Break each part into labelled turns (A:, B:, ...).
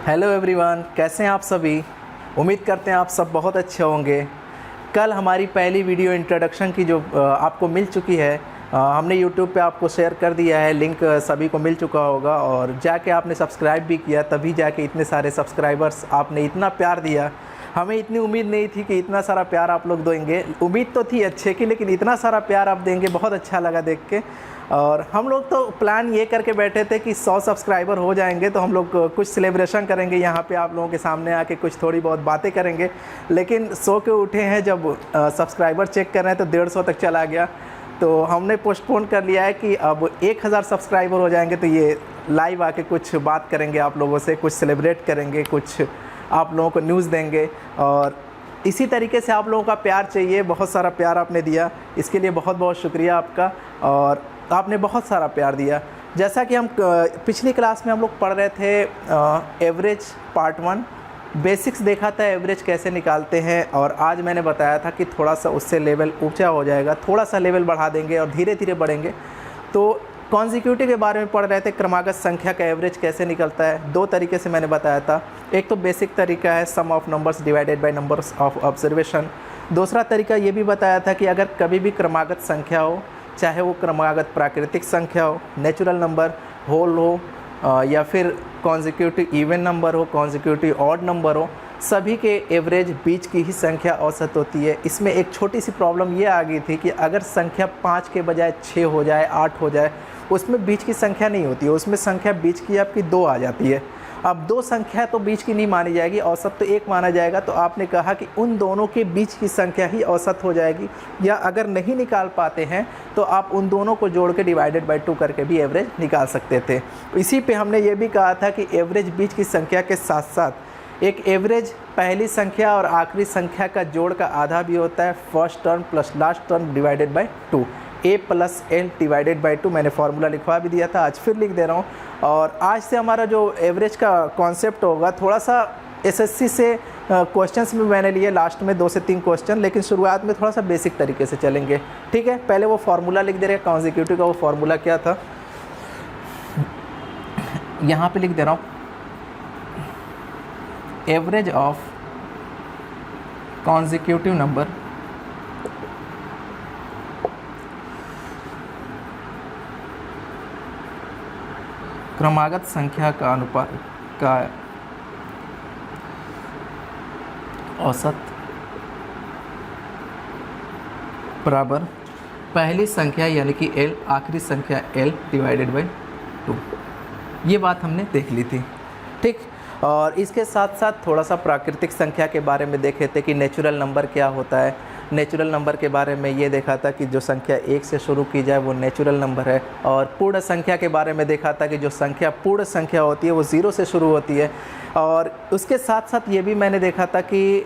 A: Hello everyone, कैसे हैं आप सभी। उम्मीद करते हैं आप सब बहुत अच्छे होंगे। कल हमारी पहली वीडियो इंट्रोडक्शन की जो आपको मिल चुकी है, हमने यूट्यूब पे आपको शेयर कर दिया है, लिंक सभी को मिल चुका होगा और जाके आपने सब्सक्राइब भी किया, तभी जाके इतने सारे सब्सक्राइबर्स आपने इतना प्यार दिया। हमें इतनी उम्मीद नहीं थी कि इतना सारा प्यार आप लोग देंगे। उम्मीद तो थी अच्छे की, लेकिन इतना सारा प्यार आप देंगे बहुत अच्छा लगा देख के। और हम लोग तो प्लान ये करके बैठे थे कि 100 सब्सक्राइबर हो जाएंगे तो हम लोग कुछ सेलिब्रेशन करेंगे, यहाँ पे आप लोगों के सामने आके कुछ थोड़ी बहुत बातें करेंगे। लेकिन सो के उठे हैं, जब सब्सक्राइबर चेक कर रहे हैं तो 150 तक चला गया। तो हमने पोस्टपोन कर लिया है कि अब 1000 सब्सक्राइबर हो जाएंगे तो ये लाइव आके कुछ बात करेंगे आप लोगों से, कुछ सेलिब्रेट करेंगे, कुछ आप लोगों को न्यूज़ देंगे। और इसी तरीके से आप लोगों का प्यार चाहिए, बहुत सारा प्यार आपने दिया, इसके लिए बहुत बहुत शुक्रिया आपका। और आपने बहुत सारा प्यार दिया। जैसा कि हम पिछली क्लास में हम लोग पढ़ रहे थे एवरेज पार्ट 1, बेसिक्स देखा था एवरेज कैसे निकालते हैं। और आज मैंने बताया था कि थोड़ा सा उससे लेवल ऊंचा हो जाएगा, थोड़ा सा लेवल बढ़ा देंगे और धीरे धीरे बढ़ेंगे। तो कॉन्जिक्यूटिव के बारे में पढ़ रहे थे, क्रमागत संख्या का एवरेज कैसे निकलता है। 2 तरीके से मैंने बताया था। एक तो बेसिक तरीका है sum of numbers divided by numbers of observation. दूसरा तरीका ये भी बताया था कि अगर कभी भी क्रमागत संख्या हो, चाहे वो क्रमागत प्राकृतिक संख्या हो, नेचुरल नंबर, होल हो या फिर कॉन्जिक्यूटिव इवन नंबर हो, कॉन्जिक्यूटिव ऑड नंबर हो, सभी के एवरेज बीच की ही संख्या औसत होती है। इसमें एक छोटी सी प्रॉब्लम ये आ गई थी कि अगर संख्या 5 के बजाय 6 हो जाए, 8 हो जाए, उसमें बीच की संख्या नहीं होती है, उसमें संख्या बीच की आपकी 2 आ जाती है। अब 2 संख्या तो बीच की नहीं मानी जाएगी, औसत तो 1 माना जाएगा। तो आपने कहा कि उन दोनों के बीच की संख्या ही औसत हो जाएगी, या अगर नहीं निकाल पाते हैं तो आप उन दोनों को जोड़ के डिवाइडेड बाय 2 करके भी एवरेज निकाल सकते थे। इसी पे हमने ये भी कहा था कि एवरेज बीच की संख्या के साथ साथ एक एवरेज पहली संख्या और आखिरी संख्या का जोड़ का आधा भी होता है। First term plus last term divided by 2, a plus L divided by 2। मैंने फार्मूला लिखवा भी दिया था, आज फिर लिख दे रहा हूँ। और आज से हमारा जो एवरेज का कॉन्सेप्ट होगा, थोड़ा सा एसएससी से क्वेश्चंस में मैंने लिए लास्ट में 2 से 3 क्वेश्चन, लेकिन शुरुआत में थोड़ा सा बेसिक तरीके से चलेंगे। ठीक है, पहले वो फार्मूला लिख दे रहे हैं कॉन्जिक्यूटिव का। वो फार्मूला क्या था, यहाँ पे लिख दे रहा हूँ। एवरेज ऑफ कॉन्जिक्यूटिव नंबर क्रमागत संख्या का अनुपात का औसत बराबर पहली संख्या यानी कि l, आखिरी संख्या l डिवाइडेड बाई 2। ये बात हमने देख ली थी। ठीक, और इसके साथ साथ थोड़ा सा प्राकृतिक संख्या के बारे में देखे थे कि नेचुरल नंबर क्या होता है। नेचुरल नंबर के बारे में ये देखा था कि जो संख्या 1 से शुरू की जाए वो नेचुरल नंबर है। और पूर्ण संख्या के बारे में देखा था कि जो संख्या पूर्ण संख्या होती है वो 0 से शुरू होती है। और उसके साथ साथ ये भी मैंने देखा था कि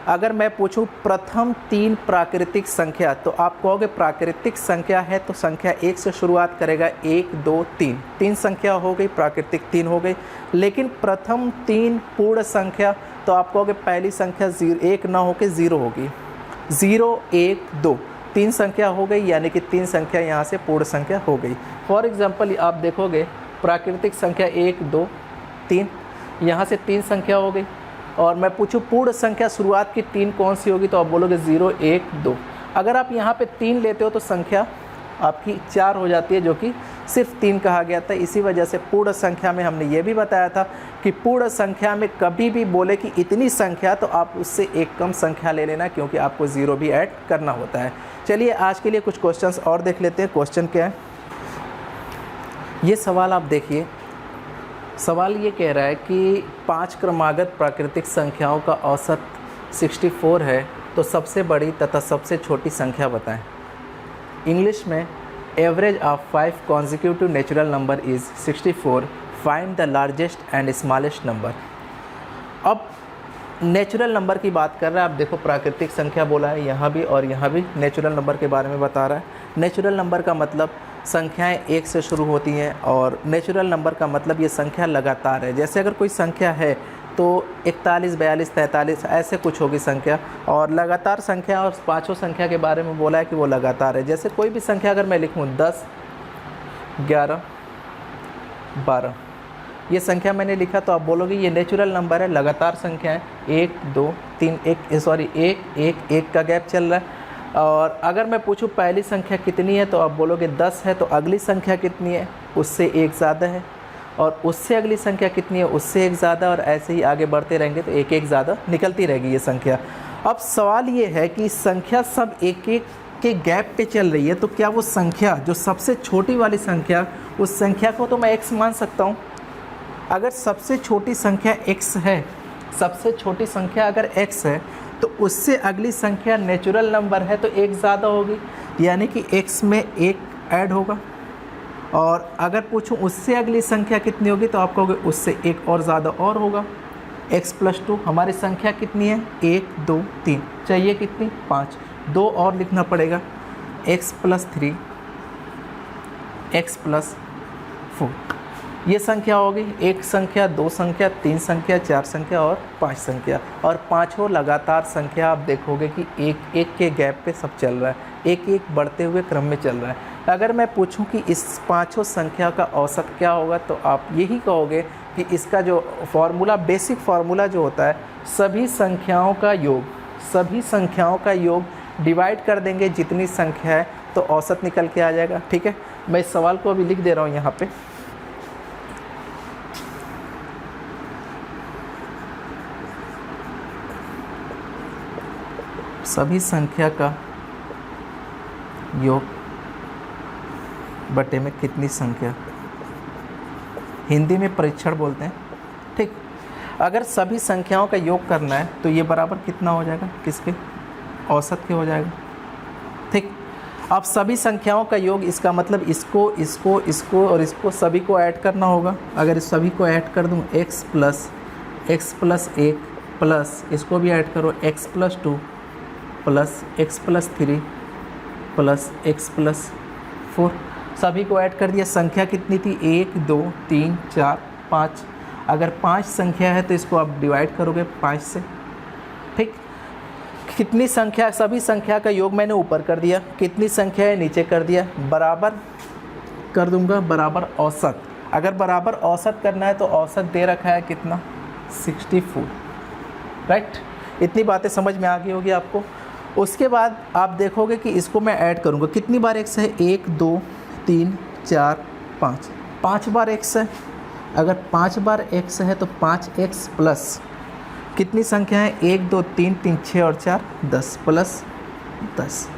A: अगर मैं पूछूं प्रथम 3 प्राकृतिक संख्या, तो आप कहोगे प्राकृतिक संख्या है तो संख्या 1 से शुरुआत करेगा, 1 2 3, 3 संख्या हो गई, प्राकृतिक 3 हो गई। लेकिन प्रथम 3 पूर्ण संख्या, तो आप कहोगे पहली संख्या 1 ना होकर 0 होगी। 0 1 2 3 संख्या हो गई, यानी कि 3 संख्या यहाँ से पूर्ण संख्या हो गई। फॉर एग्जांपल आप देखोगे प्राकृतिक संख्या 1 2 3, यहाँ से 3 संख्या हो गई। और मैं पूछूं पूर्ण संख्या शुरुआत की 3 कौन सी होगी, तो आप बोलोगे 0 1 2। अगर आप यहाँ पे 3 लेते हो तो संख्या आपकी 4 हो जाती है, जो कि सिर्फ 3 कहा गया था। इसी वजह से पूर्ण संख्या में हमने ये भी बताया था कि पूर्ण संख्या में कभी भी बोले कि इतनी संख्या, तो आप उससे एक कम संख्या ले लेना, क्योंकि आपको 0 भी ऐड करना होता है। चलिए आज के लिए कुछ क्वेश्चंस और देख लेते हैं। क्वेश्चन क्या है, ये सवाल आप देखिए। सवाल ये कह रहा है कि 5 क्रमागत प्राकृतिक संख्याओं का औसत 64 है, तो सबसे बड़ी तथा सबसे छोटी संख्या बताएं। इंग्लिश में average of 5 consecutive natural number is 64, find the largest and smallest number. अब नेचुरल नंबर की बात कर रहा है। आप देखो प्राकृतिक संख्या बोला है यहाँ भी, और यहाँ भी नेचुरल नंबर के बारे में बता रहा है। नेचुरल नंबर का मतलब संख्याएं 1 से शुरू होती हैं, और नेचुरल नंबर का मतलब ये संख्या लगातार है। जैसे अगर कोई संख्या है तो 41 42 43 ऐसे कुछ होगी संख्या, और लगातार संख्या और 5 संख्या के बारे में बोला है कि वो लगातार है। जैसे कोई भी संख्या अगर मैं लिखूँ 10 11 12, ये संख्या मैंने लिखा तो आप बोलोगे ये नेचुरल नंबर है, लगातार संख्या है, 1 2 3 1 1 1 का गैप चल रहा है। और अगर मैं पूछूं पहली संख्या कितनी है तो आप बोलोगे 10 है, तो अगली संख्या कितनी है, उससे एक ज़्यादा है, और उससे अगली संख्या कितनी है, उससे एक ज़्यादा, और ऐसे ही आगे बढ़ते रहेंगे तो एक एक ज़्यादा निकलती रहेगी ये संख्या। अब सवाल ये है कि संख्या सब एक एक के गैप पे चल रही है, तो क्या वो संख्या जो सबसे छोटी वाली संख्या, उस संख्या को तो मैं x मान सकता हूँ। अगर सबसे छोटी संख्या x है, सबसे छोटी संख्या अगर x है, तो उससे अगली संख्या नेचुरल नंबर है तो एक ज़्यादा होगी, यानी कि x में एक ऐड होगा। और अगर पूछूं उससे अगली संख्या कितनी होगी तो आप कहोगे उससे एक और ज़्यादा और होगा, x + 2। हमारी संख्या कितनी है, 1 2 3, चाहिए कितनी, 5, 2 और लिखना पड़ेगा, x + 3 x + 4। ये संख्या होगी, एक संख्या, दो संख्या, तीन संख्या, चार संख्या और पांच संख्या। और पांचों लगातार संख्या आप देखोगे कि एक एक के गैप पे सब चल रहा है, एक एक बढ़ते हुए क्रम में चल रहा है। अगर मैं पूछूं कि इस पांचों संख्या का औसत क्या होगा तो आप यही कहोगे कि इसका जो फॉर्मूला, बेसिक फार्मूला जो होता है, सभी संख्याओं का योग, सभी संख्याओं का योग डिवाइड कर देंगे जितनी संख्या है तो औसत निकल के आ जाएगा। ठीक है, मैं इस सवाल को अभी लिख दे रहा हूँ यहाँ पे। सभी संख्या का योग बटे में कितनी संख्या, हिंदी में परीक्षण बोलते हैं। ठीक, अगर सभी संख्याओं का योग करना है तो ये बराबर कितना हो जाएगा, किसके, औसत के हो जाएगा। ठीक, अब सभी संख्याओं का योग, इसका मतलब इसको इसको इसको और इसको सभी को ऐड करना होगा। अगर इस सभी को ऐड कर दूँ, x + 1 प्लस इसको भी ऐड करो, x + 2 plus x + 3 plus x + 4, सभी को ऐड कर दिया। संख्या कितनी थी, 1 2 3 4 5। अगर 5 संख्या है तो इसको आप डिवाइड करोगे 5 से। ठीक, कितनी संख्या, सभी संख्या का योग मैंने ऊपर कर दिया, कितनी संख्या है नीचे कर दिया, बराबर कर दूंगा, बराबर औसत। अगर बराबर औसत करना है तो औसत दे रखा है कितना, 64। राइट, इतनी बातें समझ में आ गई होगी आपको। उसके बाद आप देखोगे कि इसको मैं ऐड करूँगा, कितनी बार x है, 1 2 3 4 5, 5 बार x है। अगर 5 बार x है तो 5x प्लस कितनी संख्या है, 1 2 3 3 6 और 4 10 प्लस 10।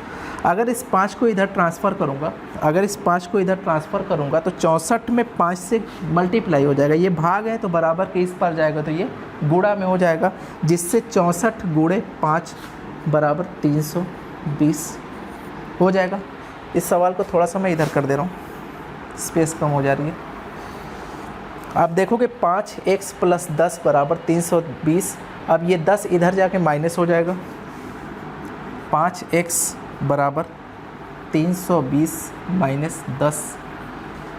A: अगर इस 5 को इधर ट्रांसफ़र करूँगा, अगर इस 5 को इधर ट्रांसफ़र करूँगा तो 64 में 5 से मल्टीप्लाई हो जाएगा, ये भाग है तो बराबर के इस पर जाएगा तो ये गुणा में हो जाएगा, जिससे 64 × 5 बराबर 320 हो जाएगा। इस सवाल को थोड़ा सा मैं इधर कर दे रहा हूँ, स्पेस कम हो जा रही है। आप देखोगे 5x + 10 बराबर 320। अब ये 10 इधर जाके माइनस हो जाएगा, 5x बराबर 320 माइनस 10,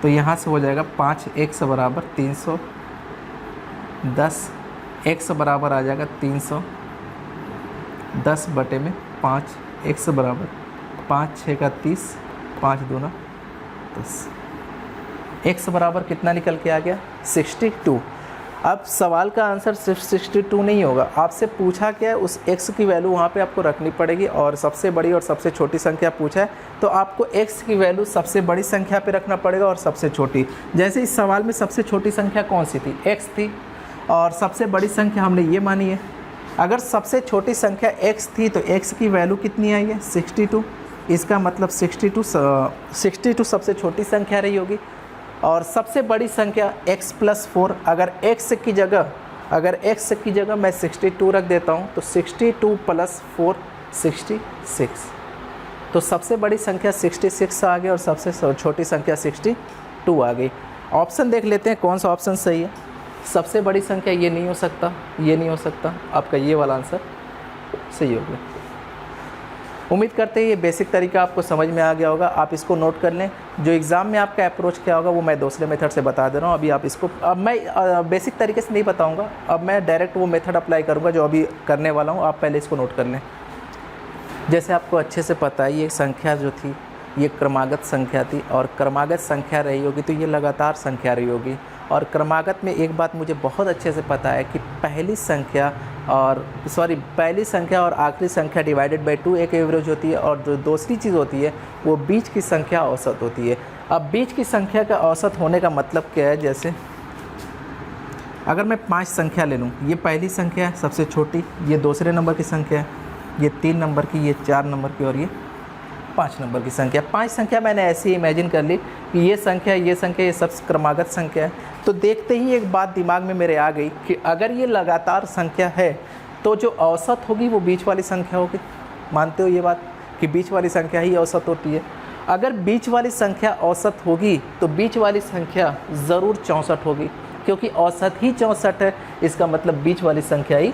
A: तो यहाँ से हो जाएगा 5x बराबर 310, x बराबर आ जाएगा 310 बटे में 5, x बराबर 5 6 का 30, 5 दूना 10, x बराबर कितना निकल के आ गया, 62। अब सवाल का आंसर सिर्फ 62 नहीं होगा, आपसे पूछा क्या है, उस x की वैल्यू वहाँ पे आपको रखनी पड़ेगी। और सबसे बड़ी और सबसे छोटी संख्या पूछा है तो आपको x की वैल्यू सबसे बड़ी संख्या पे रखना पड़ेगा और सबसे छोटी। जैसे इस सवाल में सबसे छोटी संख्या कौन सी थी, x थी, और सबसे बड़ी संख्या हमने ये मानी है। अगर सबसे छोटी संख्या x थी तो x की वैल्यू कितनी आई है, 62। इसका मतलब 62 सबसे छोटी संख्या रही होगी। और सबसे बड़ी संख्या x + 4, अगर x की जगह मैं 62 रख देता हूँ तो 62 + 4 66। तो सबसे बड़ी संख्या 66 आ गई और सबसे छोटी संख्या 62 आ गई। ऑप्शन देख लेते हैं कौन सा ऑप्शन सही है। सबसे बड़ी संख्या ये नहीं हो सकता, ये नहीं हो सकता, आपका ये वाला आंसर सही हो गया। उम्मीद करते हैं ये बेसिक तरीका आपको समझ में आ गया होगा। आप इसको नोट कर लें। जो एग्ज़ाम में आपका अप्रोच क्या होगा वो मैं दूसरे मेथड से बता दे रहा हूँ। अभी आप इसको, अब मैं बेसिक तरीके से नहीं बताऊँगा, अब मैं डायरेक्ट वो मेथड अप्लाई करूँगा जो अभी करने वाला हूँ। आप पहले इसको नोट कर लें। जैसे आपको अच्छे से पता है ये संख्या जो थी ये क्रमागत संख्या थी, और क्रमागत संख्या रही होगी तो ये लगातार संख्या रही होगी। और क्रमागत में एक बात मुझे बहुत अच्छे से पता है कि पहली संख्या और आखिरी संख्या डिवाइडेड बाई 2 एक एवरेज होती है, और जो दूसरी चीज़ होती है वो बीच की संख्या औसत होती है। अब बीच की संख्या का औसत होने का मतलब क्या है, जैसे अगर मैं 5 संख्या ले लूँ, ये पहली संख्या है सबसे छोटी, ये दूसरे नंबर की संख्या है, ये 3 नंबर की, ये 4 नंबर की और ये 5 नंबर की संख्या। 5 संख्या मैंने ऐसे ही इमेजिन कर ली कि ये सब क्रमागत संख्या है। तो देखते ही एक बात दिमाग में मेरे आ गई कि अगर ये लगातार संख्या है तो जो औसत होगी वो बीच वाली संख्या होगी। मानते हो ये बात कि बीच वाली संख्या ही औसत होती है? अगर बीच वाली संख्या औसत होगी तो बीच वाली संख्या ज़रूर 64 होगी, क्योंकि औसत ही 64 है, इसका मतलब बीच वाली संख्या ही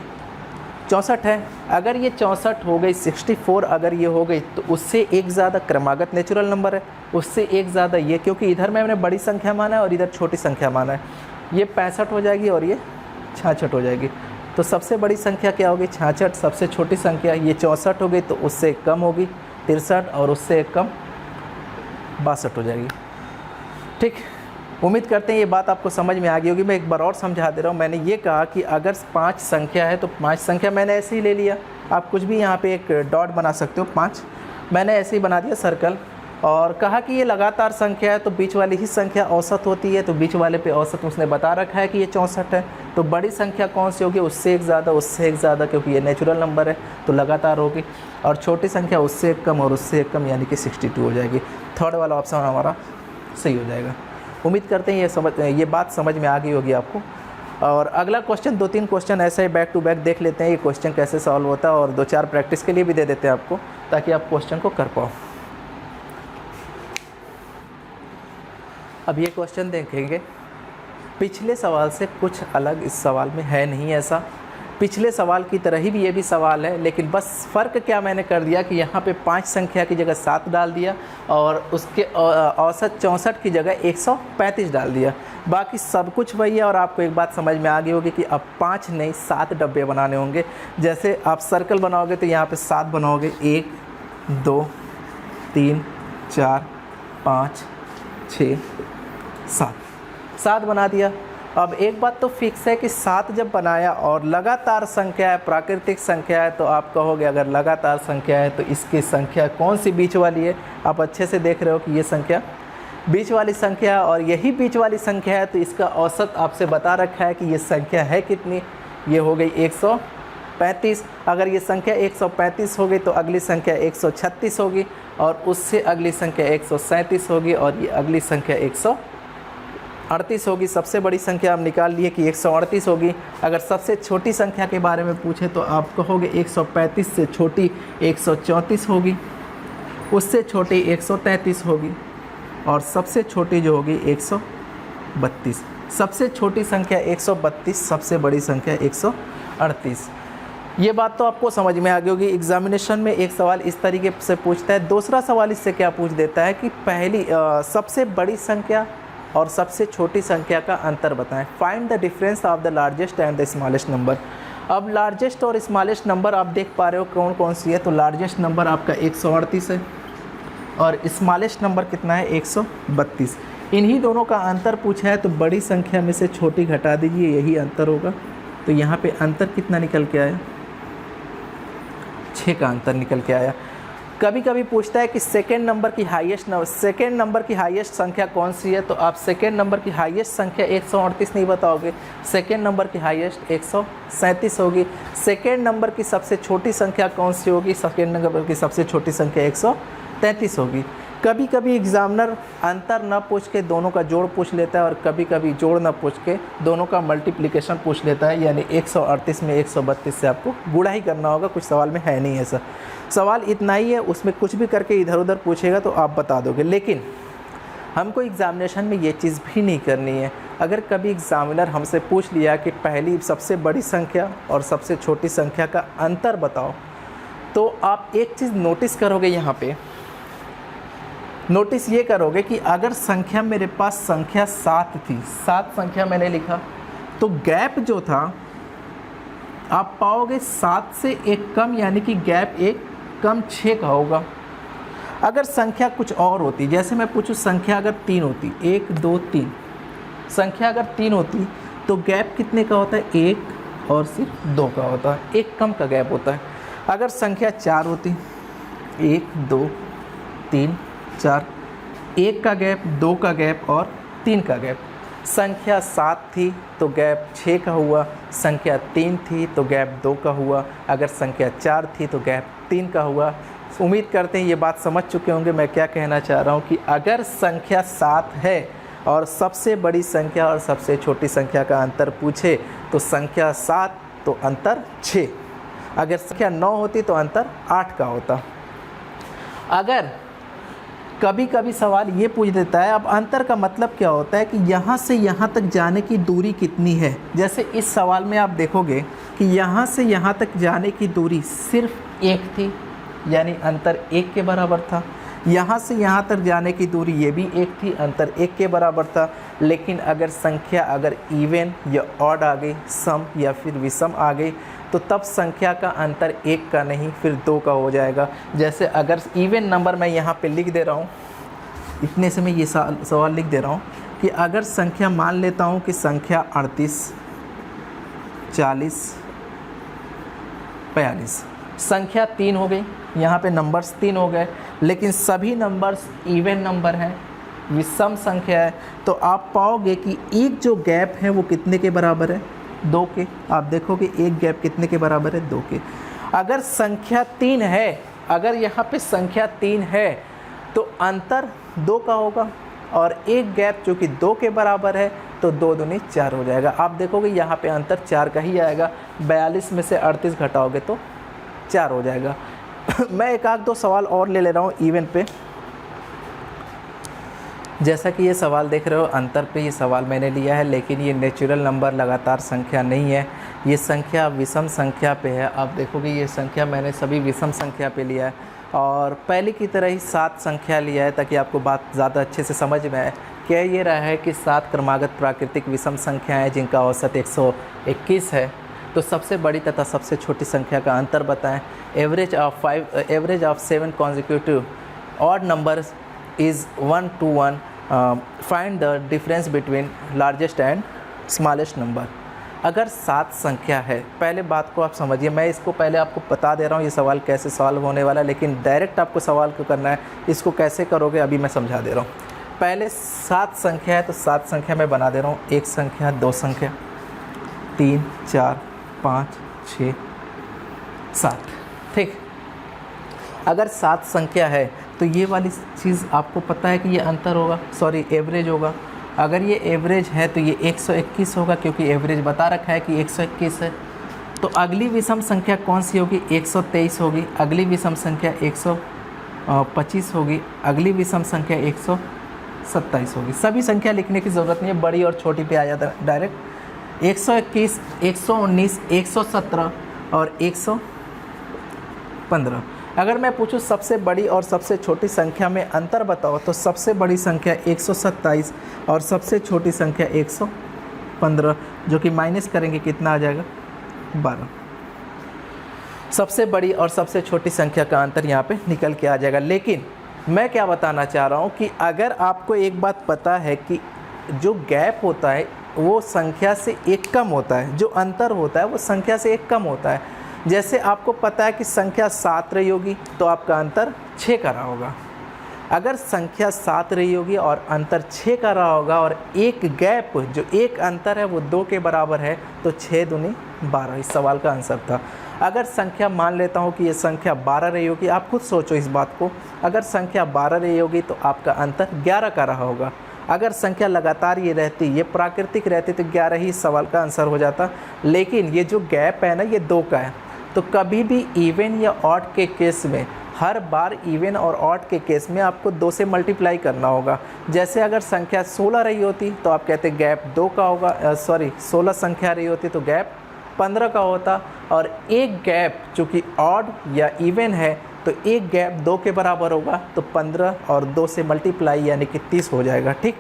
A: 64 है। अगर ये 64 हो गई, 64 अगर ये हो गई, तो उससे एक ज़्यादा क्रमागत नेचुरल नंबर है, उससे एक ज़्यादा ये, क्योंकि इधर मैंने बड़ी संख्या माना है और इधर छोटी संख्या माना है। ये 65 हो जाएगी और ये 66 हो जाएगी। तो सबसे बड़ी संख्या क्या होगी? 66। सबसे छोटी संख्या ये 64 हो गई, तो उससे एक कम होगी 63, और उससे एक कम 62 हो जाएगी। ठीक, उम्मीद करते हैं ये बात आपको समझ में आ गई होगी। मैं एक बार और समझा दे रहा हूँ। मैंने ये कहा कि अगर 5 संख्या है तो 5 संख्या मैंने ऐसे ही ले लिया। आप कुछ भी यहाँ पे एक डॉट बना सकते हो, 5 मैंने ऐसे ही बना दिया सर्कल, और कहा कि ये लगातार संख्या है तो बीच वाली ही संख्या औसत होती है। तो बीच वाले पे औसत उसने बता रखा है कि ये 64 है। तो बड़ी संख्या कौन सी होगी? उससे एक ज़्यादा, उससे एक ज़्यादा, क्योंकि ये नेचुरल नंबर है तो लगातार होगी। और छोटी संख्या उससे एक कम और उससे एक कम, यानी कि 62 हो जाएगी। थर्ड वाला ऑप्शन हमारा सही हो जाएगा। उम्मीद करते हैं ये बात समझ में आ गई होगी आपको। और अगला क्वेश्चन, 2-3 क्वेश्चन ऐसे ही बैक टू बैक देख लेते हैं, ये क्वेश्चन कैसे सॉल्व होता है, और 2-4 प्रैक्टिस के लिए भी दे देते हैं आपको, ताकि आप क्वेश्चन को कर पाओ। अब ये क्वेश्चन देखेंगे, पिछले सवाल से कुछ अलग इस सवाल में है नहीं ऐसा। पिछले सवाल की तरह ही भी ये भी सवाल है, लेकिन बस फ़र्क क्या मैंने कर दिया कि यहाँ पे 5 संख्या की जगह 7 डाल दिया, और उसके औसत 64 की जगह 135 डाल दिया। बाकी सब कुछ वही है। और आपको एक बात समझ में आ गई होगी कि अब 5 नहीं 7 डब्बे बनाने होंगे। जैसे आप सर्कल बनाओगे तो यहाँ पे 7 बनाओगे, 1 2 3 4 5 6 7 बना दिया। अब एक बात तो फिक्स है कि 7 जब बनाया और लगातार संख्या है, प्राकृतिक संख्या है, तो आप कहोगे अगर लगातार संख्या है तो इसकी संख्या कौन सी बीच वाली है? आप अच्छे से देख रहे हो कि ये संख्या बीच वाली संख्या, और यही बीच वाली संख्या है, तो इसका औसत आपसे बता रखा है कि ये संख्या है कितनी। ये हो गई 135। अगर ये संख्या 135 हो गई तो अगली संख्या 136 होगी, और उससे अगली संख्या 137 होगी, और ये अगली संख्या 138 होगी। सबसे बड़ी संख्या आप निकाल लिए कि 138 होगी। अगर सबसे छोटी संख्या के बारे में पूछे तो आप कहोगे 135 से छोटी 134 होगी, उससे छोटी 133 होगी, और सबसे छोटी जो होगी 132। सबसे छोटी संख्या 132, सबसे बड़ी संख्या 138। ये बात तो आपको समझ में आ गई होगी। एग्जामिनेशन में एक सवाल इस तरीके से पूछता है। दूसरा सवाल इससे क्या पूछ देता है कि पहली सबसे बड़ी संख्या और सबसे छोटी संख्या का अंतर बताएं। Find the difference of the largest and the smallest number. अब लार्जेस्ट और स्मॉलेस्ट नंबर आप देख पा रहे हो कौन कौन सी है। तो लार्जेस्ट नंबर आपका 138 है, और स्मॉलेस्ट नंबर कितना है? 132। इन्हीं दोनों का अंतर पूछा है, तो बड़ी संख्या में से छोटी घटा दीजिए, यही अंतर होगा। तो यहाँ पे अंतर कितना निकल के आया? 6 का अंतर निकल के आया। कभी कभी पूछता है कि सेकेंड नंबर की हाईएस्ट संख्या कौन सी है, तो आप सेकेंड नंबर की हाईएस्ट संख्या 138 नहीं बताओगे, सेकेंड नंबर की हाईएस्ट 137 होगी। सेकेंड नंबर की सबसे छोटी संख्या कौन सी होगी? सेकेंड नंबर की सबसे छोटी संख्या 133 होगी। कभी कभी एग्जामिनर अंतर न पूछ के दोनों का जोड़ पूछ लेता है, और कभी कभी जोड़ न पूछ के दोनों का मल्टीप्लिकेशन पूछ लेता है, यानी 138 में 132 से आपको गुणा ही करना होगा। कुछ सवाल में है नहीं ऐसा, सवाल इतना ही है, उसमें कुछ भी करके इधर उधर पूछेगा तो आप बता दोगे। लेकिन हमको एग्जामिनेशन में ये चीज़ भी नहीं करनी है। अगर कभी एग्जामिनर हमसे पूछ लिया कि पहली सबसे बड़ी संख्या और सबसे छोटी संख्या का अंतर बताओ, तो आप एक चीज़ नोटिस करोगे। यहाँ पे नोटिस ये करोगे कि अगर संख्या मेरे पास संख्या 7 थी, 7 संख्या मैंने लिखा, तो गैप जो था आप पाओगे 7 से एक कम, यानी कि गैप एक कम 6 का होगा। अगर संख्या कुछ और होती, जैसे मैं पूछूं संख्या अगर 3 होती, 1 2 3, संख्या अगर 3 होती तो गैप कितने का होता है, 1 और सिर्फ 2 का होता है, एक कम का गैप होता है। अगर संख्या 4 होती, 1 2 3 4, 1 का गैप, 2 का गैप और 3 का गैप। संख्या 7 थी तो गैप 6 का हुआ, संख्या 3 थी तो गैप 2 का हुआ, अगर संख्या 4 थी तो गैप 3 का हुआ। उम्मीद करते हैं ये बात समझ चुके होंगे मैं क्या कहना चाह रहा हूँ कि अगर संख्या 7 है और सबसे बड़ी संख्या और सबसे छोटी संख्या का अंतर पूछे तो संख्या 7 तो अंतर 6, अगर संख्या 9 होती तो अंतर 8 का होता। अगर कभी कभी सवाल ये पूछ देता है, अब अंतर का मतलब क्या होता है कि यहाँ से यहाँ तक जाने की दूरी कितनी है। जैसे इस सवाल में आप देखोगे कि यहाँ से यहाँ तक जाने की दूरी सिर्फ 1 थी, यानी अंतर 1 के बराबर था। यहाँ से यहाँ तक जाने की दूरी ये भी 1 थी, अंतर 1 के बराबर था। लेकिन अगर संख्या अगर इवन या ऑड आ गई, सम या फिर विषम आ गई, तो तब संख्या का अंतर 1 का नहीं फिर 2 का हो जाएगा। जैसे अगर इवन नंबर मैं यहाँ पे लिख दे रहा हूँ, इतने से मैं ये सवाल लिख दे रहा हूँ कि अगर संख्या मान लेता हूँ कि संख्या 38 40 42, संख्या 3 हो गई, यहाँ पे नंबर्स 3 हो गए, लेकिन सभी नंबर्स इवन नंबर हैं, विषम संख्या है, तो आप पाओगे कि एक जो गैप है वो कितने के बराबर है, 2 के। आप देखोगे एक गैप कितने के बराबर है, 2 के। अगर संख्या 3 है, अगर यहाँ पे संख्या 3 है तो अंतर 2 का होगा और एक गैप जो कि 2 के बराबर है तो 2 दूनी 4 हो जाएगा। आप देखोगे यहाँ पे अंतर 4 का ही आएगा। 42 में से 38 घटाओगे तो 4 हो जाएगा। मैं एक आध दो सवाल और ले रहा हूँ इवन पे। जैसा कि ये सवाल देख रहे हो अंतर पे ये सवाल मैंने लिया है, लेकिन ये नेचुरल नंबर लगातार संख्या नहीं है, ये संख्या विषम संख्या पे है। आप देखोगे ये संख्या मैंने सभी विषम संख्या पे लिया है और पहले की तरह ही 7 संख्या लिया है ताकि आपको बात ज़्यादा अच्छे से समझ में आए। कह ये रहा है कि 7 क्रमागत प्राकृतिक विषम संख्याएँ जिनका औसत 121 है, तो सबसे बड़ी तथा सबसे छोटी संख्या का अंतर बताएं। Average of 7 consecutive odd numbers is 1 to 1। Find the difference between largest and smallest number. अगर 7 संख्या है, पहले बात को आप समझिए, मैं इसको पहले आपको बता दे रहा हूँ ये सवाल कैसे सॉल्व होने वाला है, लेकिन डायरेक्ट आपको सवाल क्यों करना है, इसको कैसे करोगे अभी मैं समझा दे रहा हूँ। पहले 7 संख्या है तो 7 संख्या मैं बना दे रहा हूँ, 1 संख्या, 2 संख्या, 3 4 5 6 7। ठीक, अगर 7 संख्या है तो ये वाली चीज़ आपको पता है कि ये अंतर होगा, सॉरी एवरेज होगा। अगर ये एवरेज है तो ये 121 होगा क्योंकि एवरेज बता रखा है कि 121 है। तो अगली विषम संख्या कौन सी होगी, 123 होगी। अगली विषम संख्या 125 होगी। अगली विषम संख्या 127 होगी। सभी संख्या लिखने की ज़रूरत नहीं है, बड़ी और छोटी पे आ जाता है डायरेक्ट। 121, 119, 117 और 115। अगर मैं पूछूं सबसे बड़ी और सबसे छोटी संख्या में अंतर बताओ, तो सबसे बड़ी संख्या 127 और सबसे छोटी संख्या 115, जो कि माइनस करेंगे कितना आ जाएगा, 12। सबसे बड़ी और सबसे छोटी संख्या का अंतर यहाँ पे निकल के आ जाएगा। लेकिन मैं क्या बताना चाह रहा हूँ कि अगर आपको एक बात पता है कि जो गैप होता है वो संख्या से 1 कम होता है, जो अंतर होता है वो संख्या से 1 कम होता है। जैसे आपको पता है कि संख्या 7 रही होगी तो आपका अंतर 6 का रहा होगा। अगर संख्या 7 रही होगी और अंतर 6 का रहा होगा और एक गैप जो एक अंतर है वो 2 के बराबर है, तो 6 दूनी 12 इस सवाल का आंसर था। अगर संख्या मान लेता हूँ कि ये संख्या 12 रही होगी, आप खुद सोचो इस बात को, अगर संख्या 12 रही होगी तो आपका अंतर 11 का रहा होगा। अगर संख्या लगातार ये रहती, ये प्राकृतिक रहती, तो 11 ही इस सवाल का आंसर हो जाता। लेकिन ये जो गैप है ना, ये 2 का है, तो कभी भी इवन या ऑड के केस में, हर बार इवन और ऑड के केस में आपको 2 से मल्टीप्लाई करना होगा। जैसे अगर संख्या 16 रही होती तो आप कहते गैप 2 का होगा, 16 संख्या रही होती तो गैप 15 का होता। और एक गैप जो कि ऑड या इवन है तो एक गैप 2 के बराबर होगा, तो 15 और 2 से मल्टीप्लाई यानी कि 30 हो जाएगा। ठीक,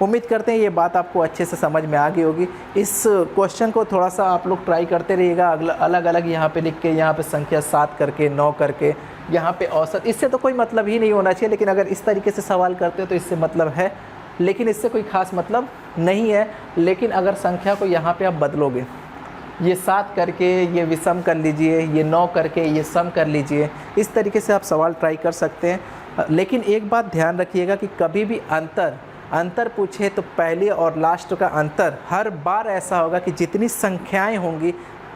A: उम्मीद करते हैं ये बात आपको अच्छे से समझ में आ गई होगी। इस क्वेश्चन को थोड़ा सा आप लोग ट्राई करते रहिएगा, अलग अलग यहाँ पे लिख के, यहाँ पे संख्या 7 करके, 9 करके, यहाँ पे औसत। इससे तो कोई मतलब ही नहीं होना चाहिए, लेकिन अगर इस तरीके से सवाल करते हो तो इससे मतलब है, लेकिन इससे कोई ख़ास मतलब नहीं है, लेकिन अगर संख्या को यहाँ पे आप बदलोगे, ये 7 करके ये विषम कर लीजिए, ये 9 करके ये सम कर लीजिए, इस तरीके से आप सवाल ट्राई कर सकते हैं। लेकिन एक बात ध्यान रखिएगा कि कभी भी अंतर पूछे तो पहले और लास्ट का अंतर हर बार ऐसा होगा कि जितनी संख्याएं होंगी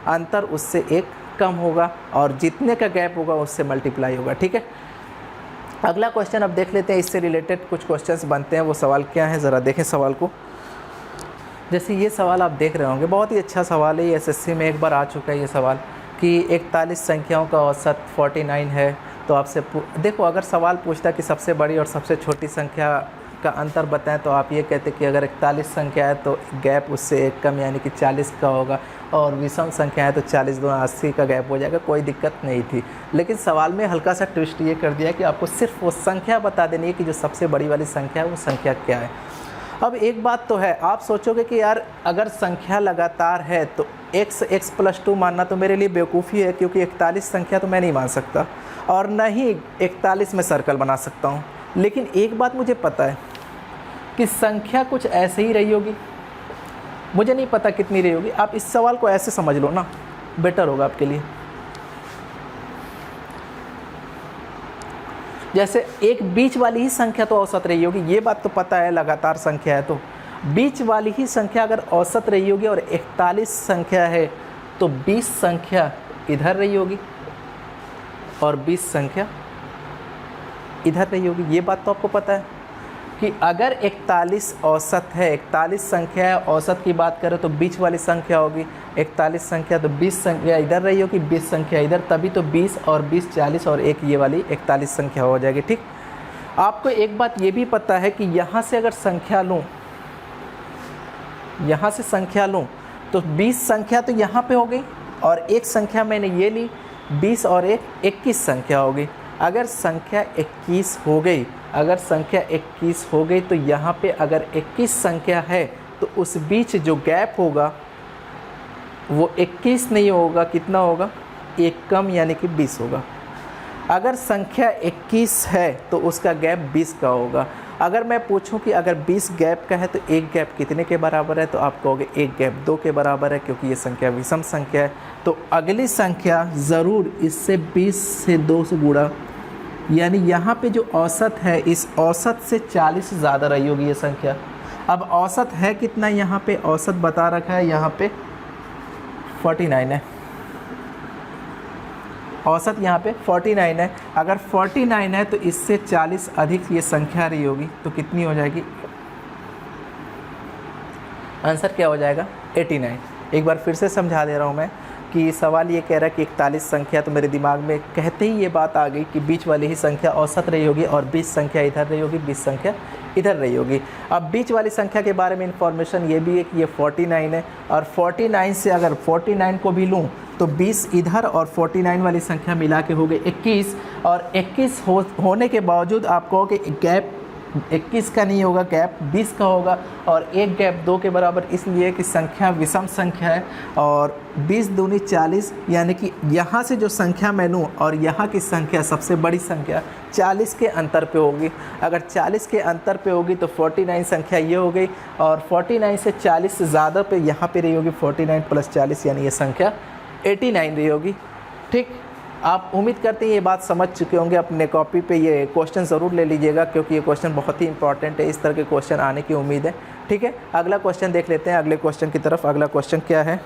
A: अंतर उससे एक कम होगा और जितने का गैप होगा उससे मल्टीप्लाई होगा। ठीक है, अगला क्वेश्चन अब देख लेते हैं, इससे रिलेटेड कुछ क्वेश्चंस बनते हैं। वो सवाल क्या है ज़रा देखें सवाल को। जैसे ये सवाल आप देख रहे होंगे, बहुत ही अच्छा सवाल है, ये एसएससी में एक बार आ चुका है ये सवाल कि 41 संख्याओं का औसत 49 है। तो आपसे देखो, अगर सवाल पूछता कि सबसे बड़ी और सबसे छोटी संख्या का अंतर बताएं तो आप ये कहते कि अगर 41 संख्या है तो गैप उससे एक कम यानी कि 40 का होगा, और विषम संख्या है तो 40 दूना 80 का गैप हो जाएगा, कोई दिक्कत नहीं थी। लेकिन सवाल में हल्का सा ट्विस्ट ये कर दिया कि आपको सिर्फ वो संख्या बता देनी है कि जो सबसे बड़ी वाली संख्या है वो संख्या क्या है। अब एक बात तो है, आप सोचोगे कि यार अगर संख्या लगातार है तो x + 2 मानना तो मेरे लिए बेवकूफ़ी है, क्योंकि 41 संख्या तो मैं नहीं मान सकता और न ही 41 में सर्कल बना सकता हूँ। लेकिन एक बात मुझे पता है कि संख्या कुछ ऐसे ही रही होगी, मुझे नहीं पता कितनी रही होगी। आप इस सवाल को ऐसे समझ लो ना, बेटर होगा आपके लिए। जैसे एक बीच वाली ही संख्या तो औसत रही होगी, ये बात तो पता है, लगातार संख्या है तो बीच वाली ही संख्या अगर औसत रही होगी और 41 संख्या है तो 20 संख्या इधर रही होगी और 20 संख्या इधर रही होगी। ये बात तो आपको पता है कि अगर 41 औसत है, 41 संख्या है, औसत की बात करें तो बीच वाली संख्या होगी 41 संख्या, तो 20 संख्या इधर रही होगी, 20 संख्या इधर, तभी तो 20 और 20 40 और एक ये वाली 41 संख्या हो जाएगी। ठीक, आपको एक बात ये भी पता है कि यहाँ से अगर संख्या लूँ, यहाँ से संख्या लूँ तो 20 संख्या तो यहाँ पे हो गई और एक संख्या मैंने ये ली, 20 और एक 21 संख्या हो गई। अगर संख्या 21 हो गई, अगर संख्या 21 हो गई तो यहाँ पे अगर 21 संख्या है तो उस बीच जो गैप होगा वो 21 नहीं होगा, कितना होगा, एक कम यानी कि 20 होगा। अगर संख्या 21 है तो उसका गैप 20 का होगा। अगर मैं पूछूं कि अगर 20 गैप का है तो एक गैप कितने के बराबर है, तो आप कहोगे एक गैप 2 के बराबर है, क्योंकि ये संख्या विषम संख्या है। तो अगली संख्या ज़रूर इससे 20 से 2 से गुणा, यानी यहाँ पे जो औसत है इस औसत से 40 से ज़्यादा रही होगी ये संख्या। अब औसत है कितना, यहाँ पे औसत बता रखा है, यहाँ पे 49 है, औसत यहाँ पे 49 है। अगर 49 है तो इससे 40 अधिक ये संख्या रही होगी तो कितनी हो जाएगी, आंसर क्या हो जाएगा, 89। एक बार फिर से समझा दे रहा हूँ मैं कि सवाल ये कह रहा है कि 41 संख्या, तो मेरे दिमाग में कहते ही ये बात आ गई कि बीच वाली ही संख्या औसत रही होगी और 20 संख्या इधर रही होगी, 20 संख्या इधर रही होगी। अब बीच वाली संख्या के बारे में इंफॉर्मेशन ये भी है कि ये 49 है और 49 से अगर 49 को भी लूँ तो 20 इधर और 49 वाली संख्या मिला के हो गए 21, और 21 होने के बावजूद आप कहोगे गैप 21 का नहीं होगा, गैप 20 का होगा, और एक गैप 2 के बराबर इसलिए कि संख्या विषम संख्या है और 20 दूनी 40, यानी कि यहाँ से जो संख्या मैं लूँ और यहाँ की संख्या सबसे बड़ी संख्या 40 के अंतर पे होगी। अगर 40 के अंतर पे होगी तो 49 संख्या ये हो गई, और 49 से 40 से ज़्यादा पे यहाँ पे रही होगी 49 + 40, यानी ये संख्या 89 रही होगी। ठीक, आप उम्मीद करते हैं ये बात समझ चुके होंगे। अपने कॉपी पे ये क्वेश्चन ज़रूर ले लीजिएगा, क्योंकि ये क्वेश्चन बहुत ही इंपॉर्टेंट है, इस तरह के क्वेश्चन आने की उम्मीद है। ठीक है, अगला क्वेश्चन देख लेते हैं, अगले क्वेश्चन की तरफ। अगला क्वेश्चन क्या है,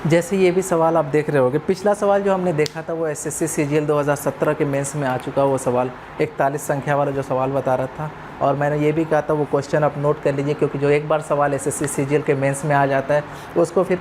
A: जैसे ये भी सवाल आप देख रहे होंगे, पिछला सवाल जो हमने देखा था वो एसएससी सीजीएल 2017 के मेंस में आ चुका, वो सवाल 41 संख्या वाला जो सवाल बता रहा था, और मैंने ये भी कहा था वो क्वेश्चन आप नोट कर लीजिए, क्योंकि जो एक बार सवाल एसएससी सीजीएल के मेंस में आ जाता है उसको फिर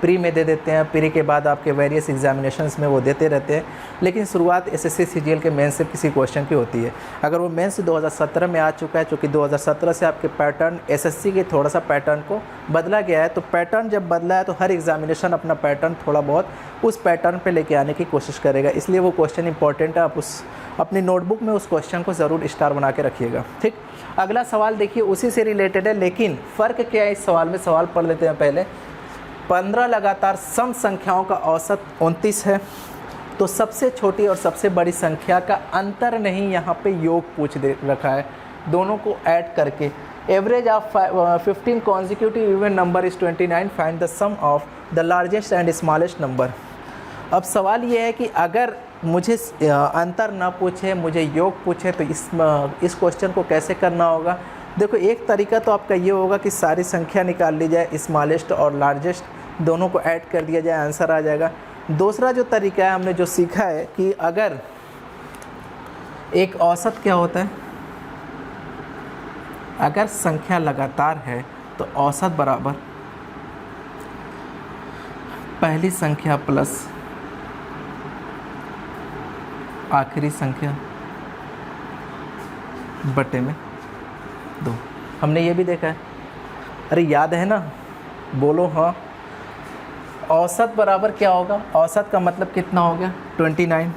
A: प्री में दे देते हैं, प्री के बाद आपके वेरियस एग्जामिनेशंस में वो देते रहते हैं, लेकिन शुरुआत एसएससी सीजीएल के मेंस से किसी क्वेश्चन की होती है। अगर वो मेंस 2017 में आ चुका है, चूँकि 2017 से आपके पैटर्न एसएससी के थोड़ा सा पैटर्न को बदला गया है, तो पैटर्न जब बदला है तो हर एग्जामिनेशन अपना पैटर्न थोड़ा बहुत उस पैटर्न पर लेके आने की कोशिश करेगा, इसलिए वो क्वेश्चन इंपॉर्टेंट है। आप उस अपनी नोटबुक में उस क्वेश्चन को ज़रूर स्टार बना के रखिएगा। ठीक, अगला सवाल देखिए उसी से रिलेटेड है, लेकिन फ़र्क क्या है इस सवाल में, सवाल पढ़ लेते हैं पहले। 15 लगातार सम संख्याओं का औसत 29 है, तो सबसे छोटी और सबसे बड़ी संख्या का अंतर नहीं, यहाँ पे योग पूछ दे रखा है, दोनों को ऐड करके average of 15 consecutive even number is 29, find the sum of the largest and smallest number। अब सवाल ये है कि अगर मुझे अंतर ना पूछे, मुझे योग पूछे, तो इस क्वेश्चन को कैसे करना होगा। देखो, एक तरीका तो आपका ये होगा कि सारी संख्या निकाल ली जाए, स्मॉलेस्ट और लार्जेस्ट दोनों को ऐड कर दिया जाए, आंसर आ जाएगा। दूसरा जो तरीका है, हमने जो सीखा है कि अगर एक औसत क्या होता है, अगर संख्या लगातार है तो औसत बराबर पहली संख्या प्लस आखिरी संख्या बटे में 2। हमने ये भी देखा है, अरे याद है ना, बोलो हाँ। औसत बराबर क्या होगा, औसत का मतलब कितना हो गया 29।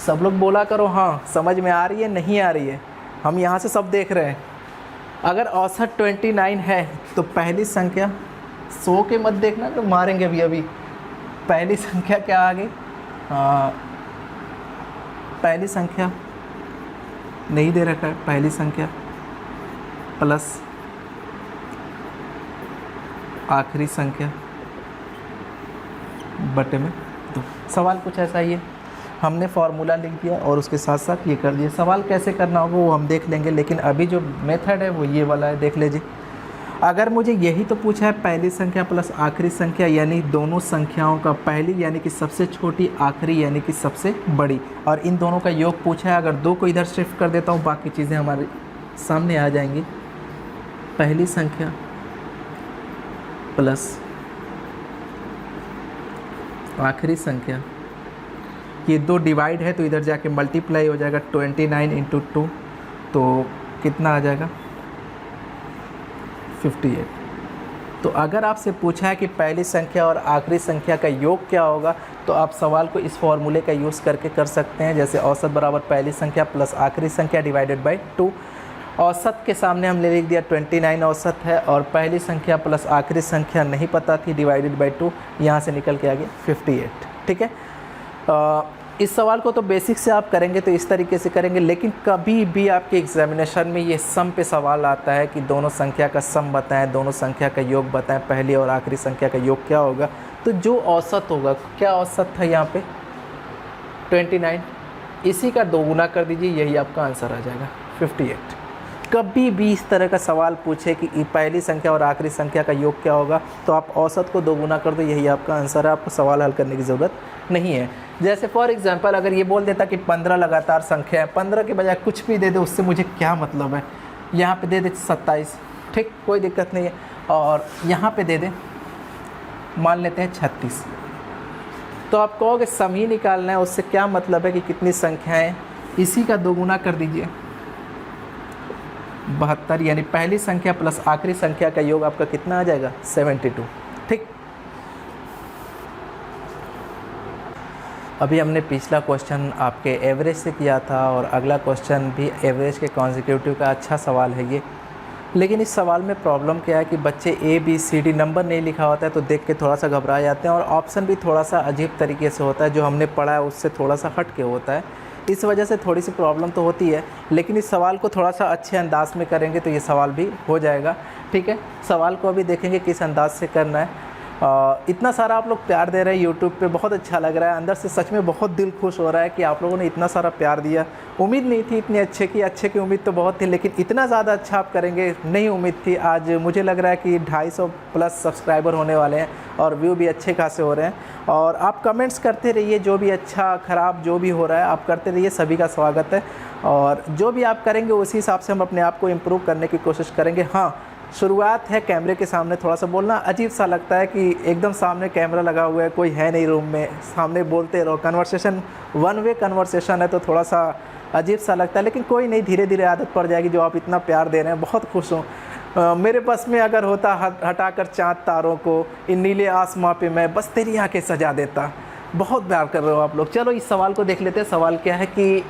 A: सब लोग बोला करो हाँ, समझ में आ रही है नहीं आ रही है, हम यहाँ से सब देख रहे हैं। अगर औसत 29 है तो पहली संख्या 100 के मत देखना तो मारेंगे अभी। पहली संख्या क्या आ गई, पहली संख्या नहीं दे रखा है, पहली संख्या प्लस आखिरी संख्या बटे में 2। सवाल कुछ ऐसा ही है, हमने फार्मूला लिख दिया और उसके साथ साथ ये कर दिया। सवाल कैसे करना होगा वो हम देख लेंगे, लेकिन अभी जो मेथड है वो ये वाला है, देख लीजिए। अगर मुझे यही तो पूछा है पहली संख्या प्लस आखिरी संख्या, यानी दोनों संख्याओं का पहली यानी कि सबसे छोटी, आखिरी यानी कि सबसे बड़ी, और इन दोनों का योग पूछा है। अगर 2 को इधर शिफ्ट कर देता हूँ, बाकी चीज़ें हमारे सामने आ जाएंगी। पहली संख्या प्लस आखिरी संख्या, ये 2 डिवाइड है तो इधर जाके मल्टीप्लाई हो जाएगा, 29 × 2 तो कितना आ जाएगा 58। तो अगर आपसे पूछा है कि पहली संख्या और आखिरी संख्या का योग क्या होगा, तो आप सवाल को इस फॉर्मूले का यूज़ करके कर सकते हैं। जैसे औसत बराबर पहली संख्या प्लस आखिरी संख्या डिवाइडेड बाय 2। औसत के सामने हमने लिख दिया 29 औसत है, और पहली संख्या प्लस आखिरी संख्या नहीं पता थी, डिवाइडेड बाय 2, यहाँ से निकल के आ गया 58। ठीक है, इस सवाल को तो बेसिक से आप करेंगे तो इस तरीके से करेंगे, लेकिन कभी भी आपके एग्जामिनेशन में ये सम पे सवाल आता है कि दोनों संख्या का सम बताएं, दोनों संख्या का योग बताएं, पहली और आखिरी संख्या का योग क्या होगा। तो जो औसत होगा, क्या औसत था यहाँ पे 29, इसी का 2 गुना कर दीजिए, यही आपका आंसर आ जाएगा 58। कभी भी इस तरह का सवाल पूछे कि पहली संख्या और आखिरी संख्या का योग क्या होगा, तो आप औसत को 2 गुना कर दो, यही आपका आंसर है, आपको सवाल हल करने की ज़रूरत नहीं है। जैसे फॉर एग्जांपल अगर ये बोल देता कि 15 लगातार संख्या है, 15 के बजाय कुछ भी दे दे, उससे मुझे क्या मतलब है, यहाँ पे दे दे 27, ठीक, कोई दिक्कत नहीं है, और यहाँ पे दे दे मान लेते हैं 36, तो आप कहोगे सम ही निकालना है, उससे क्या मतलब है कि कितनी संख्याएँ, इसी का 2 गुना कर दीजिए 72, यानी पहली संख्या प्लस आखिरी संख्या का योग आपका कितना आ जाएगा 72। ठीक, अभी हमने पिछला क्वेश्चन आपके एवरेज से किया था, और अगला क्वेश्चन भी एवरेज के कॉन्जिक्यूटिव का अच्छा सवाल है ये। लेकिन इस सवाल में प्रॉब्लम क्या है कि बच्चे ABCD नंबर नहीं लिखा होता है तो देख के थोड़ा सा घबरा जाते हैं, और ऑप्शन भी थोड़ा सा अजीब तरीके से होता है, जो हमने पढ़ा है उससे थोड़ा सा हट के होता है, इस वजह से थोड़ी सी प्रॉब्लम तो होती है। लेकिन इस सवाल को थोड़ा सा अच्छे अंदाज में करेंगे तो ये सवाल भी हो जाएगा। ठीक है, सवाल को अभी देखेंगे किस अंदाज से करना है। इतना सारा आप लोग प्यार दे रहे हैं यूट्यूब पे, बहुत अच्छा लग रहा है, अंदर से सच में बहुत दिल खुश हो रहा है कि आप लोगों ने इतना सारा प्यार दिया। उम्मीद नहीं थी इतने अच्छे की उम्मीद तो बहुत थी, लेकिन इतना ज़्यादा अच्छा आप करेंगे नहीं उम्मीद थी। आज मुझे लग रहा है कि 250 प्लस सब्सक्राइबर होने वाले हैं, और व्यू भी अच्छे खासे हो रहे हैं। और आप कमेंट्स करते रहिए, जो भी अच्छा ख़राब जो भी हो रहा है आप करते रहिए, सभी का स्वागत है। और जो भी आप करेंगे उसी हिसाब से हम अपने आप को इम्प्रूव करने की कोशिश करेंगे। हाँ, शुरुआत है, कैमरे के सामने थोड़ा सा बोलना अजीब सा लगता है कि एकदम सामने कैमरा लगा हुआ है, कोई है नहीं रूम में, सामने बोलते रहो, कन्वर्सेशन 1 वे कन्वर्सेशन है तो थोड़ा सा अजीब सा लगता है, लेकिन कोई नहीं, धीरे धीरे आदत पड़ जाएगी। जो आप इतना प्यार दे रहे हैं, बहुत खुश हूँ। मेरे बस में अगर होता हटाकर चाँद तारों को, इन नीले आसमां पे मैं बस तेरी आंखें सजा देता। बहुत प्यार कर रहे हो आप लोग। चलो इस सवाल को देख लेते हैं। सवाल क्या है कि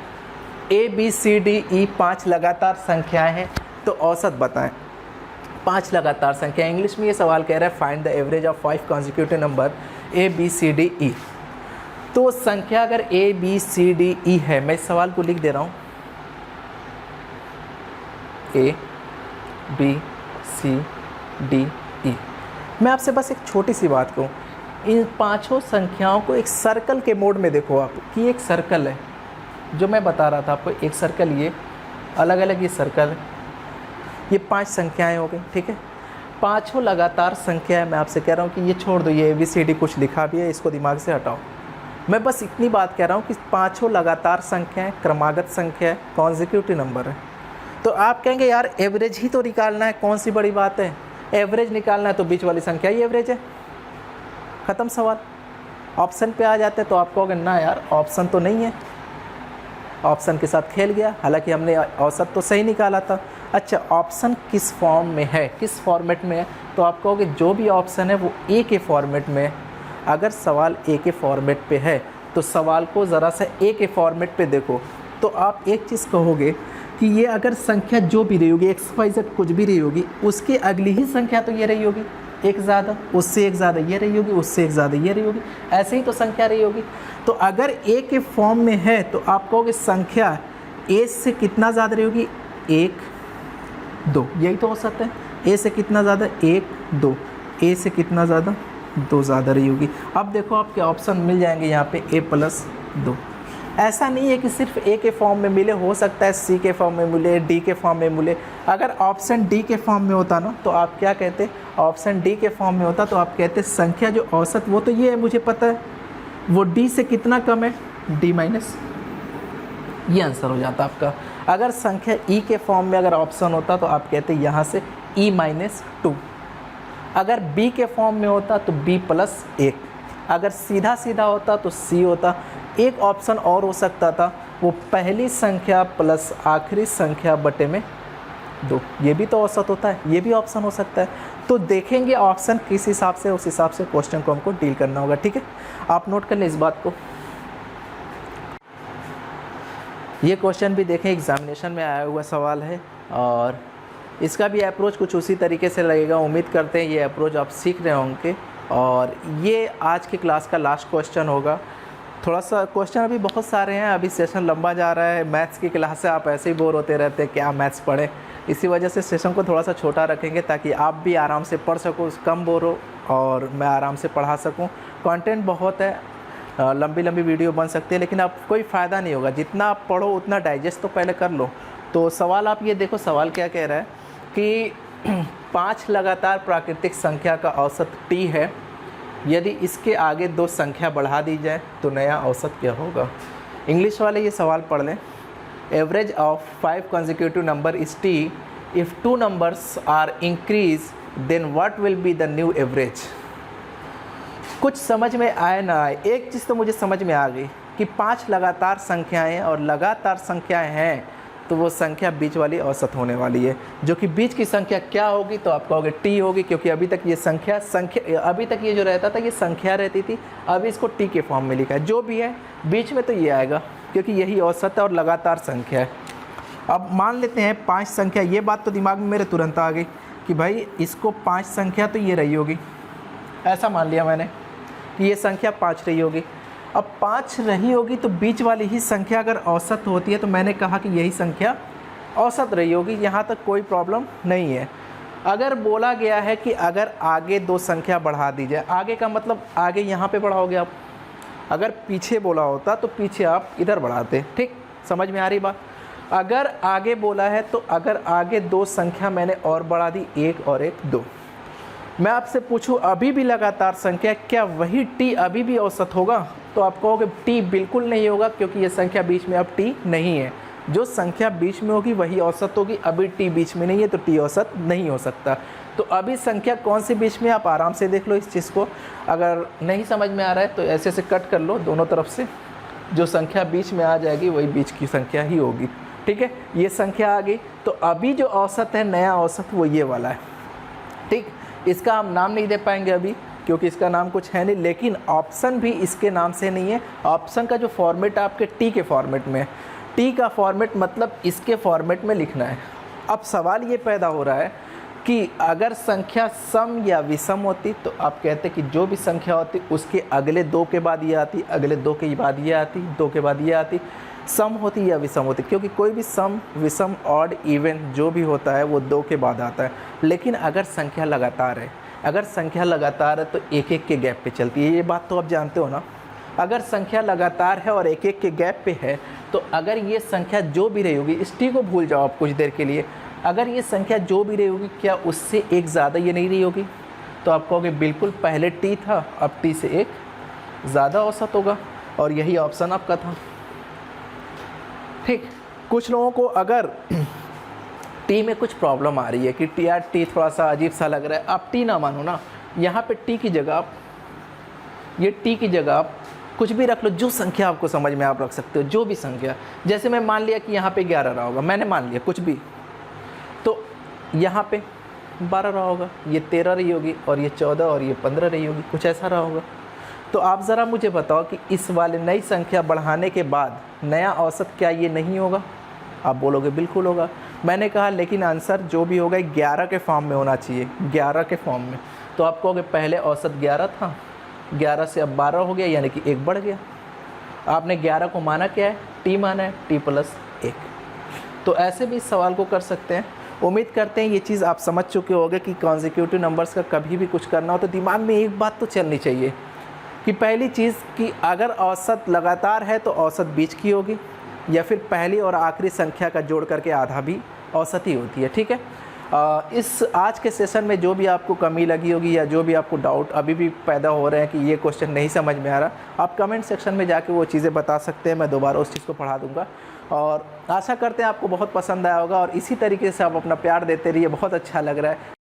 A: ABCDE 5 लगातार संख्याएँ हैं, तो औसत बताएँ। 5 लगातार संख्या, इंग्लिश में ये सवाल कह रहा है find the average of 5 consecutive number ABCDE। तो संख्या अगर ABCDE है, मैं इस सवाल को लिख दे रहा हूँ, A B C D E। मैं आपसे बस एक छोटी सी बात कहूँ, इन पांचों संख्याओं को एक सर्कल के मोड में देखो आप कि एक सर्कल है, जो मैं बता रहा था आपको, एक सर्कल, ये अलग अलग ये सर्कल है, ये 5 संख्याएं हो गई, ठीक है। पांचों लगातार संख्याएं, मैं आपसे कह रहा हूँ कि ये छोड़ दो, ये ABCD कुछ लिखा भी है, इसको दिमाग से हटाओ। मैं बस इतनी बात कह रहा हूँ कि पांचों लगातार संख्याएं क्रमागत संख्या है, कॉन्जिक्यूटिव नंबर है। तो आप कहेंगे यार एवरेज ही तो निकालना है, कौन सी बड़ी बात है, एवरेज निकालना है तो बीच वाली संख्या ही एवरेज है, ख़त्म सवाल। ऑप्शन पे आ जाते तो आप कहोगे ना यार ऑप्शन तो नहीं है, ऑप्शन के साथ खेल गया, हालांकि हमने औसत तो सही निकाला था। अच्छा, ऑप्शन किस फॉर्म में है, किस फॉर्मेट में है, तो आप कहोगे जो भी ऑप्शन है वो ए के फॉर्मेट में है। अगर सवाल ए के फॉर्मेट पे है तो सवाल को ज़रा सा ए के फॉर्मेट पे देखो, तो आप एक चीज़ कहोगे कि ये अगर संख्या जो भी रही होगी, XYZ कुछ भी रही होगी, उसके अगली ही संख्या तो ये रही होगी, एक ज़्यादा, उससे एक ज़्यादा ये रही होगी, उससे एक ज़्यादा ये रही होगी, ऐसे ही तो संख्या रही होगी। तो अगर ए के फॉर्म में है तो आप कहोगे संख्या ए से कितना ज़्यादा रही होगी, 1 2, यही तो औसत है। ए से कितना ज़्यादा, 1 2, ए से कितना ज़्यादा, 2 ज़्यादा रही होगी। अब देखो आपके ऑप्शन मिल जाएंगे यहाँ पे A+2। ऐसा नहीं है कि सिर्फ ए के फॉर्म में मिले, हो सकता है सी के फॉर्म में मिले, डी के फॉर्म में मिले। अगर ऑप्शन डी के फॉर्म में होता ना तो आप क्या कहते, ऑप्शन डी के फॉर्म में होता तो आप कहते संख्या जो औसत वो तो ये है, मुझे पता है वो डी से कितना कम है, D-, ये आंसर हो जाता आपका। अगर संख्या ई के फॉर्म में अगर ऑप्शन होता तो आप कहते यहाँ से E-2। अगर बी के फॉर्म में होता तो B+1। अगर सीधा सीधा होता तो सी होता। एक ऑप्शन और हो सकता था, वो पहली संख्या प्लस आखिरी संख्या बटे में 2, ये भी तो औसत होता है, ये भी ऑप्शन हो सकता है। तो देखेंगे ऑप्शन किस हिसाब से, उस हिसाब से क्वेश्चन को हमको डील करना होगा, ठीक है। आप नोट कर लें इस बात को। ये क्वेश्चन भी देखें, एग्जामिनेशन में आया हुआ सवाल है और इसका भी अप्रोच कुछ उसी तरीके से लगेगा। उम्मीद करते हैं ये अप्रोच आप सीख रहे होंगे। और ये आज की क्लास का लास्ट क्वेश्चन होगा। थोड़ा सा क्वेश्चन अभी बहुत सारे हैं, अभी सेशन लंबा जा रहा है। मैथ्स की क्लास से आप ऐसे ही बोर होते रहते हैं, क्या मैथ्स पढ़ें, इसी वजह से सेशन को थोड़ा सा छोटा रखेंगे ताकि आप भी आराम से पढ़ सको, कम बोर हो और मैं आराम से पढ़ा सकूं। कंटेंट बहुत है, लंबी लंबी वीडियो बन सकती है, लेकिन आप कोई फ़ायदा नहीं होगा। जितना आप पढ़ो उतना डाइजेस्ट तो पहले कर लो। तो सवाल आप ये देखो, सवाल क्या कह रहा है कि 5 लगातार प्राकृतिक संख्या का औसत t है, यदि इसके आगे 2 संख्या बढ़ा दी जाए तो नया औसत क्या होगा। इंग्लिश वाले ये सवाल पढ़ लें। Average of 5 consecutive number is t, if 2 numbers are increased then what will be the new average। कुछ समझ में आए ना आए, एक चीज़ तो मुझे समझ में आ गई कि 5 लगातार संख्याएं और लगातार संख्याएं हैं तो वो संख्या बीच वाली औसत होने वाली है, जो कि बीच की संख्या क्या होगी तो आप कहोगे टी होगी, क्योंकि अभी तक ये संख्या अभी तक ये जो रहता था ये संख्या रहती थी, अभी इसको टी के फॉर्म में लिखा है। जो भी है बीच में तो ये आएगा, क्योंकि यही औसत है और लगातार संख्या है। अब मान लेते हैं 5 संख्या, ये बात तो दिमाग में मेरे तुरंत आ गई कि भाई इसको 5 संख्या तो ये रही होगी, ऐसा मान लिया मैंने कि ये संख्या 5 रही होगी। अब 5 रही होगी तो बीच वाली ही संख्या अगर औसत होती है तो मैंने कहा कि यही संख्या औसत रही होगी, यहाँ तक कोई प्रॉब्लम नहीं है। अगर बोला गया है कि अगर आगे 2 संख्या बढ़ा दी जाए, आगे का मतलब आगे यहाँ पे बढ़ाओगे आप, अगर पीछे बोला होता तो पीछे आप इधर बढ़ाते, ठीक, समझ में आ रही बात। अगर आगे बोला है तो अगर आगे 2 संख्या मैंने और बढ़ा दी, 1 और 1 2। मैं आपसे पूछूं अभी भी लगातार संख्या, क्या वही टी अभी भी औसत होगा? तो आप कहोगे टी बिल्कुल नहीं होगा, क्योंकि ये संख्या बीच में अब टी नहीं है। जो संख्या बीच में होगी वही औसत होगी, अभी टी बीच में नहीं है तो टी औसत नहीं हो सकता। तो अभी संख्या कौन सी बीच में, आप आराम से देख लो इस चीज़ को। अगर नहीं समझ में आ रहा है तो ऐसे से कट कर लो दोनों तरफ से, जो संख्या बीच में आ जाएगी वही बीच की संख्या ही होगी, ठीक है। ये संख्या आ गई, तो अभी जो औसत है, नया औसत, वो ये वाला है, ठीक। इसका हम नाम नहीं दे पाएंगे अभी, क्योंकि इसका नाम कुछ है नहीं, लेकिन ऑप्शन भी इसके नाम से नहीं है। ऑप्शन का जो फॉर्मेट है आपके टी के फॉर्मेट में, टी का फॉर्मेट मतलब इसके फॉर्मेट में लिखना है। अब सवाल ये पैदा हो रहा है कि अगर संख्या सम या विषम होती तो आप कहते कि जो भी संख्या होती उसके अगले 2 के बाद ये आती, अगले 2 के बाद ये आती, 2 के बाद ये आती। सम होती है या विषम होती है, क्योंकि कोई भी सम, विषम, ऑड, इवन जो भी होता है वो 2 के बाद आता है। लेकिन अगर संख्या लगातार है, अगर संख्या लगातार है तो एक एक के गैप पे चलती है, ये बात तो आप जानते हो ना। अगर संख्या लगातार है और एक एक के गैप पे है तो अगर ये संख्या जो भी रही होगी, इस टी को भूल जाओ आप कुछ देर के लिए, अगर ये संख्या जो भी रही होगी क्या उससे एक ज़्यादा ये नहीं रही होगी? तो आप कहोगे बिल्कुल, पहले टी था अब टी से एक ज़्यादा औसत होगा, और यही ऑप्शन आपका था। ठीक, कुछ लोगों को अगर टी में कुछ प्रॉब्लम आ रही है कि टी, यार टी थोड़ा सा अजीब सा लग रहा है, आप टी ना मानो ना, यहाँ पे टी की जगह आप, ये टी की जगह आप कुछ भी रख लो, जो संख्या आपको समझ में आप रख सकते हो, जो भी संख्या। जैसे मैं मान लिया कि यहाँ पे 11 रहा होगा, मैंने मान लिया कुछ भी, तो यहाँ पे 12 रहा होगा, ये 13 रही होगी, और ये 14 और ये 15 रही होगी, कुछ ऐसा रहा होगा। तो आप ज़रा मुझे बताओ कि इस वाले नई संख्या बढ़ाने के बाद नया औसत क्या ये नहीं होगा? आप बोलोगे बिल्कुल होगा। मैंने कहा लेकिन आंसर जो भी होगा 11 के फॉर्म में होना चाहिए, 11 के फॉर्म में। तो आप कहोगे पहले औसत 11 था, 11 से अब 12 हो गया, यानी कि 1 बढ़ गया। आपने 11 को माना क्या है? टी माना है, टी प्लस 1। तो ऐसे भी इस सवाल को कर सकते हैं। उम्मीद करते हैं ये चीज़ आप समझ चुके होंगे कि कॉन्जिक्यूटिव नंबर्स का कभी भी कुछ करना हो तो दिमाग में एक बात तो चलनी चाहिए कि पहली चीज़ कि अगर औसत लगातार है तो औसत बीच की होगी, या फिर पहली और आखिरी संख्या का जोड़ करके आधा भी औसत ही होती है। ठीक है, इस आज के सेशन में जो भी आपको कमी लगी होगी या जो भी आपको डाउट अभी भी पैदा हो रहे हैं कि ये क्वेश्चन नहीं समझ में आ रहा, आप कमेंट सेक्शन में जाके वो चीज़ें बता सकते हैं, मैं दोबारा उस चीज़ को पढ़ा दूंगा। और आशा करते हैं आपको बहुत पसंद आया होगा, और इसी तरीके से आप अपना प्यार देते रहिए, बहुत अच्छा लग रहा है।